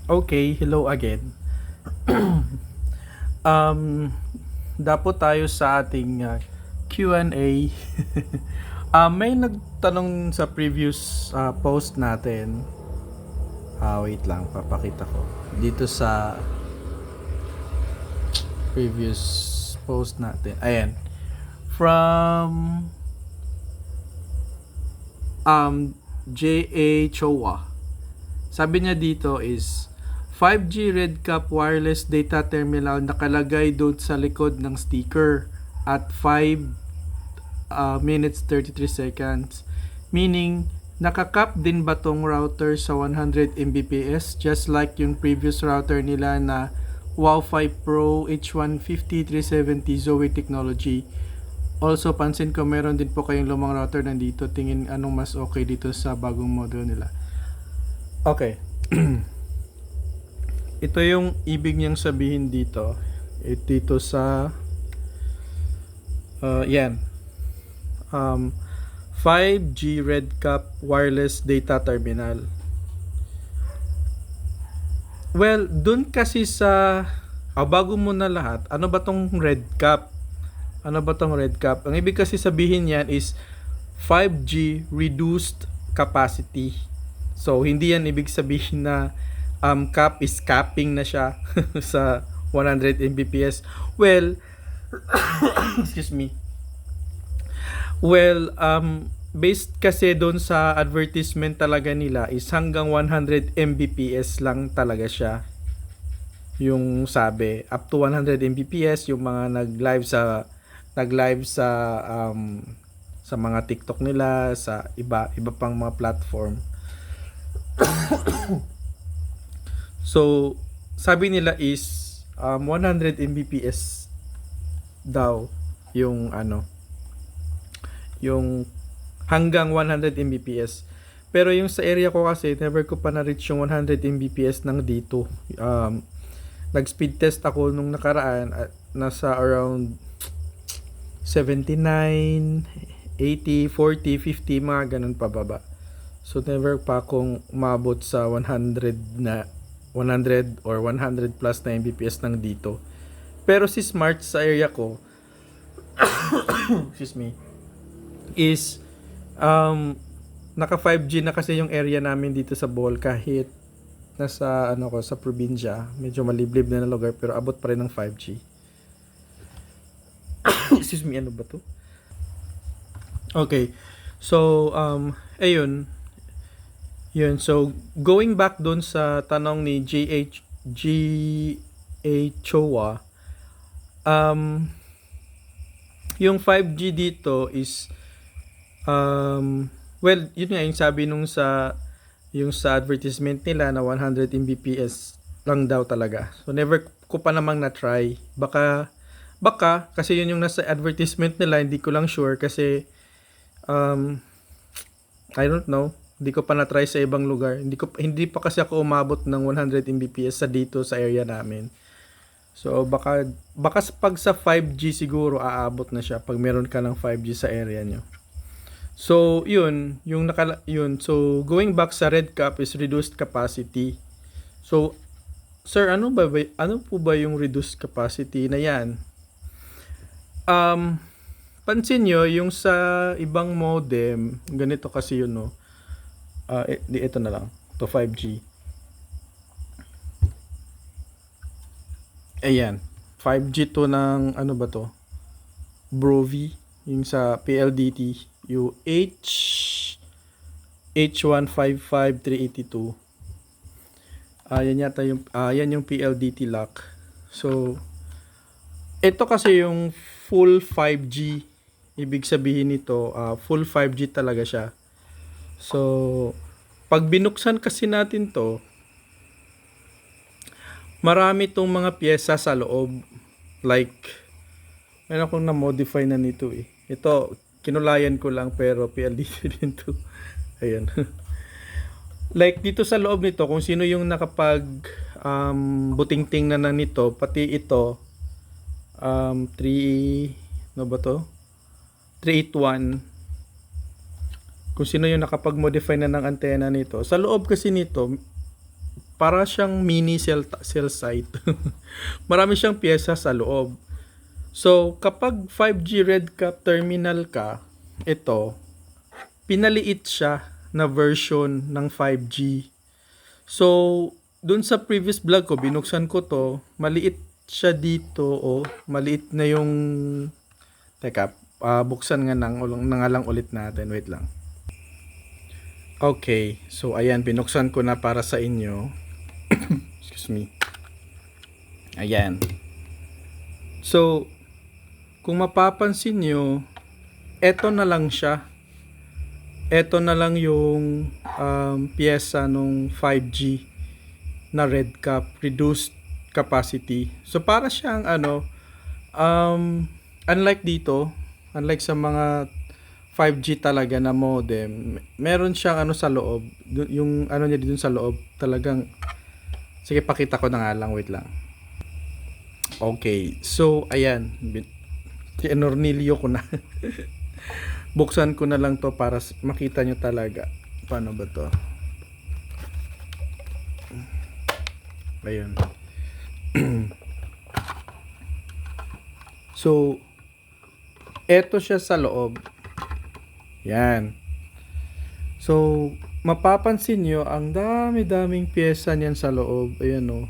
Okay, hello again. Um, Dapo tayo sa ating Q&A. May nagtanong sa previous post natin. Wait lang, papakita ko. Dito sa previous post natin. Ayan. From J.A. Chowa. Sabi niya dito is 5G RedCap wireless data terminal nakalagay doon sa likod ng sticker at 5 minutes 33 seconds. Meaning, nakakap din ba tong router sa 100 Mbps just like yung previous router nila na Wow5 Pro H150 370 Zoe technology. Also, pansin ko meron din po kayong lumang router nandito. Tingin anong mas okay dito sa bagong model nila. Okay. Ito yung ibig niyang sabihin dito. Dito sa yan. 5G RedCap wireless data terminal. Well, dun kasi sa bago mo na lahat, ano ba tong RedCap? Ano ba tong RedCap? Ang ibig kasi sabihin yan is 5G reduced capacity. So, hindi yan ibig sabihin na cap is capping na siya sa 100 Mbps. Well, excuse me. Well, based kasi doon sa advertisement talaga nila is hanggang 100 Mbps lang talaga siya. Yung sabi, up to 100 Mbps yung mga nag-live sa mga TikTok nila, sa iba pang mga platform. So, sabi nila is 100 Mbps daw yung yung hanggang 100 Mbps. Pero yung sa area ko kasi, never ko pa na-reach yung 100 Mbps ng dito. Nag-speed test ako nung nakaraan at nasa around 79, 80, 40, 50, mga ganun pababa. So, never pa akong umabot sa 100 or 100 plus na Mbps ng dito. Pero si Smart sa area ko, excuse me, is naka 5G na kasi yung area namin dito sa Bohol kahit nasa sa probinsya, medyo maliblib na lugar pero abot pa rin ng 5G. Excuse me, ano ba to? Okay. So, ayun. Yun. So, going back doon sa tanong ni G.A. Chowa, yung 5G dito is, well, yun nga yung sabi yung sa advertisement nila na 100 Mbps lang daw talaga. So, never ko pa namang na-try. Baka, kasi yun yung nasa advertisement nila, hindi ko lang sure kasi, I don't know. Hindi ko pa na-try sa ibang lugar. Hindi pa kasi ako umabot ng 100 Mbps sa dito sa area namin. So baka pag sa 5G siguro aabot na siya pag meron ka ng 5G sa area nyo. So yun, yun. So going back sa RedCap is reduced capacity. So sir, ano po ba yung reduced capacity na yan? Pansin nyo, yung sa ibang modem, ganito kasi yun, no? Ito na lang, to 5G. Ayan, 5G to ng, ano ba to? Brovie, yung sa PLDT, yung H155382. Yan yata yung, yan yung PLDT lock. So, ito kasi yung full 5G. Ibig sabihin nito, full 5G talaga siya. So, pag binuksan kasi natin to, marami tong mga pyesa sa loob. Like, meron akong na-modify na nito eh. Ito, kinulayan ko lang pero PLDT din to. Ayan. Like, dito sa loob nito, kung sino yung nakapag buting-ting na nito, pati ito, 3, ano ba to? 381. Kung sino yung nakapag-modify na ng antena nito. Sa loob kasi nito, para siyang mini cell site. Marami siyang piyesa sa loob. So, kapag 5G RedCap terminal ka, ito, pinaliit siya na version ng 5G. So, dun sa previous vlog ko, binuksan ko to, maliit siya dito, maliit na yung, teka, buksan nga nga lang ulit natin, wait lang. Okay, so ayan, binuksan ko na para sa inyo. Excuse me. Ayan. So, kung mapapansin nyo, eto na lang siya. Eto na lang yung pyesa nung 5G na RedCap, reduced capacity. So, para siyang unlike dito, unlike sa mga 5G talaga na modem, meron siyang sa loob, yung niya dito sa loob, talagang, sige pakita ko na nga lang, wait lang. Okay, so ayan, kinornilyo ko na. Buksan ko na lang to para makita nyo talaga. Paano ba to? Ayun. So, eto siya sa loob. Yan. So, mapapansin nyo, ang dami-daming pyesa niyan sa loob. Ayan o.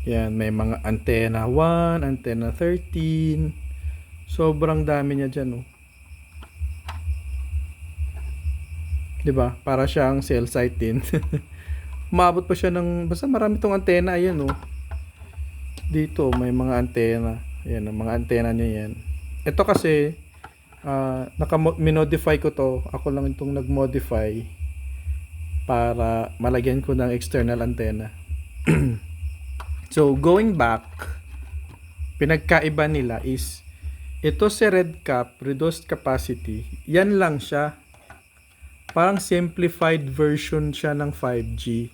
Yan, may mga antenna 1, antenna 13. Sobrang dami niya dyan o. Diba? Para siyang cell site din. Umabot pa siya ng, basta marami tong antenna. Ayan o. Dito, may mga antenna. Ayan, mga antenna niya yan. Ito kasi, minodify ko to. Ako lang itong nag-modify para malagyan ko ng external antenna. So, going back, pinagkaiba nila is, ito si RedCap, reduced capacity, yan lang siya. Parang simplified version siya ng 5G.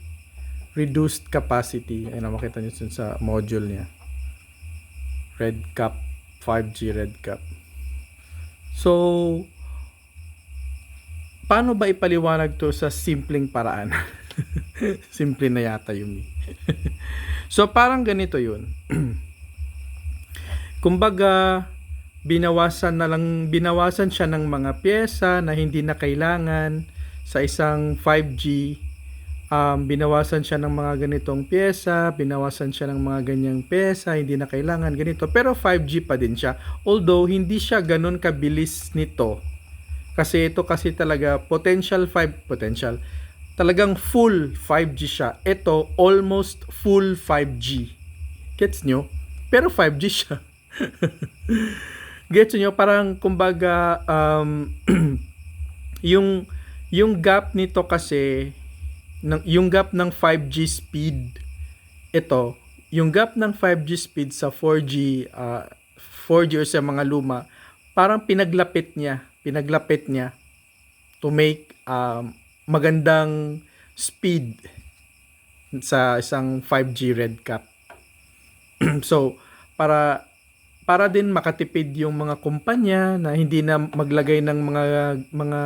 Reduced capacity. Ayun, makita nyo sa module niya. RedCap, 5G RedCap. So, paano ba ipaliwanag to sa simpleng paraan? Simple na yata yun. So, parang ganito yun. Kumbaga, binawasan siya ng mga pyesa na hindi na kailangan sa isang 5G. Binawasan siya ng mga ganitong pyesa, binawasan siya ng mga ganyang pyesa, hindi na kailangan ganito. Pero 5G pa din siya. Although, hindi siya ganun kabilis nito. Kasi ito kasi talaga talagang full 5G siya. Ito, almost full 5G. Gets nyo? Pero 5G siya. Gets nyo? Parang, kumbaga, yung gap nito kasi, yung gap ng 5G speed, ito, yung gap ng 5G speed sa 4G or sa mga luma, parang pinaglapit niya to make magandang speed sa isang 5G RedCap. So, para din makatipid yung mga kumpanya na hindi na maglagay ng mga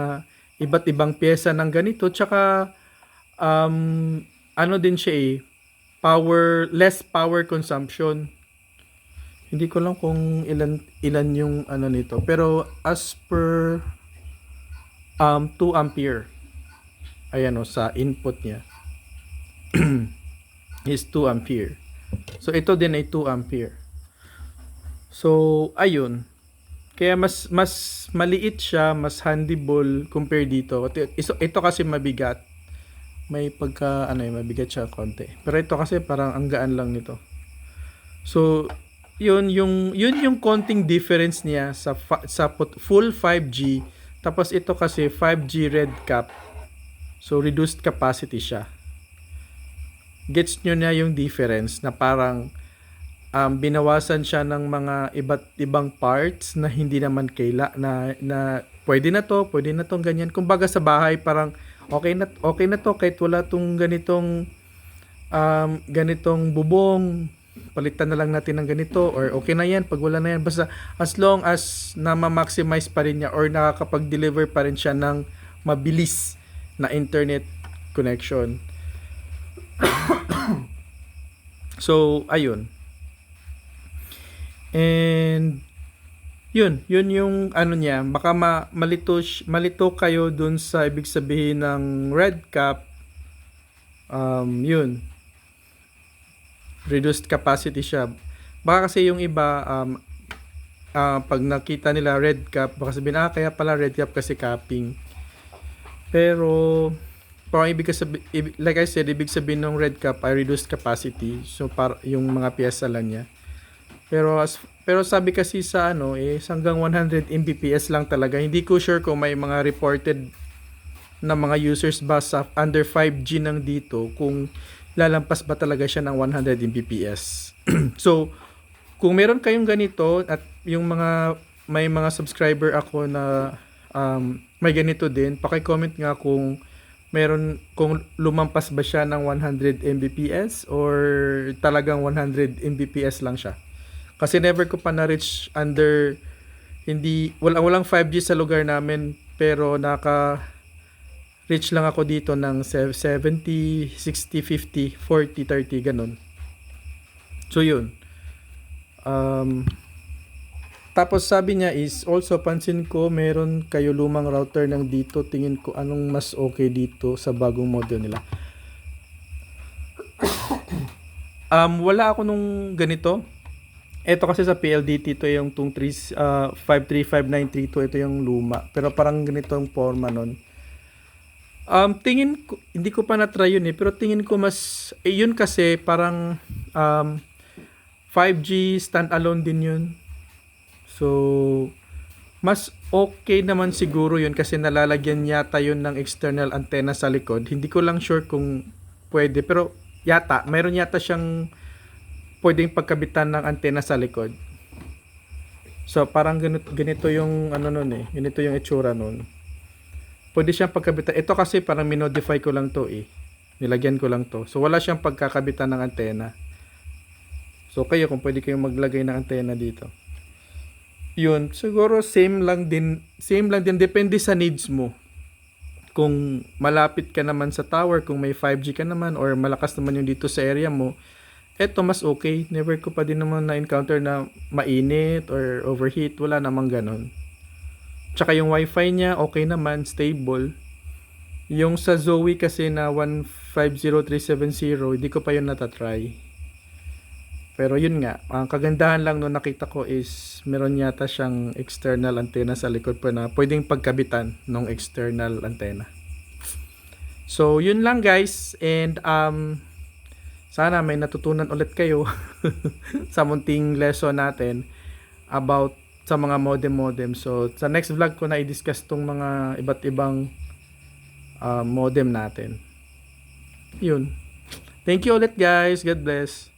iba't ibang pyesa ng ganito, tsaka din siya less power consumption. Hindi ko lang kung ilan yung nito, pero as per 2 ampere. Ayan sa input niya is 2 ampere. So ito din ay 2 ampere. So ayun. Kaya mas maliit siya, mas handleable compare dito. Ito kasi mabigat. May mabigat siya konti. Pero ito kasi parang ang gaan lang nito. So yun yung konting difference niya sa full 5G. Tapos ito kasi 5G RedCap. So reduced capacity siya. Gets nyo na yung difference na parang binawasan siya ng mga iba't ibang parts na hindi naman na pwede na tong ganyan. Kumbaga sa bahay parang okay na to kahit wala tong ganitong bubong, palitan na lang natin ng ganito, or okay na yan pag wala na yan, basta as long as na ma-maximize pa rin niya or nakakapag-deliver pa rin siya ng mabilis na internet connection. So, ayun. And yun yung ano niya, baka malito kayo dun sa ibig sabihin ng red cap. Yun, reduced capacity siya. Baka kasi yung iba, pag nakita nila red cap, baka sabihin, kaya pala red cap kasi capping. Pero, parang like I said, ibig sabihin ng red cap ay reduced capacity. So, yung mga piyesa lang niya. Pero sabi kasi sa hanggang 100 Mbps lang talaga. Hindi ko sure kung may mga reported na mga users ba sa under 5G nang dito kung lalampas ba talaga siya ng 100 Mbps. So, kung meron kayong ganito at yung may mga subscriber ako na may ganito din, paki-comment nga kung lumampas ba siya ng 100 Mbps or talagang 100 Mbps lang siya. Kasi never ko pa na-reach walang 5G sa lugar namin, pero reach lang ako dito ng 70, 60, 50, 40, 30, ganun. So, yun. Tapos sabi niya is, also pansin ko meron kayo lumang router ng dito. Tingin ko anong mas okay dito sa bagong model nila. Wala ako nung ganito. Ito kasi sa PLDT, ito yung 535932, ito yung luma. Pero parang ganito ang forma nun. Tingin ko, hindi ko pa na-try yun pero tingin ko yun kasi parang 5G standalone din yun. So, mas okay naman siguro yun kasi nalalagyan yata yun ng external antenna sa likod. Hindi ko lang sure kung pwede, pero mayroon yata siyang pwedeng pagkabitan ng antenna sa likod. So, parang ganito yung ganito yung itsura nun. Pwede siyang pagkabitan. Ito kasi parang minodify ko lang to nilagyan ko lang to. So, wala siyang pagkakabitan ng antenna. So, kayo kung pwede kayong maglagay ng antenna dito. Yun, siguro same lang din, depende sa needs mo. Kung malapit ka naman sa tower, kung may 5G ka naman, or malakas naman yung dito sa area mo, eto mas okay. Never ko pa din naman na-encounter na mainit or overheat. Wala namang ganon. Tsaka yung wifi niya, okay naman, stable. Yung sa Zoe kasi na 150370, hindi ko pa yun natatry. Pero yun nga, ang kagandahan lang nung nakita ko is meron yata siyang external antenna sa likod pa na pwedeng pagkabitan ng external antenna. So, yun lang guys. And sana may natutunan ulit kayo sa munting lesson natin about sa mga modem. So, sa next vlog ko na i-discuss tong mga iba't ibang modem natin. Yun. Thank you ulit guys. God bless.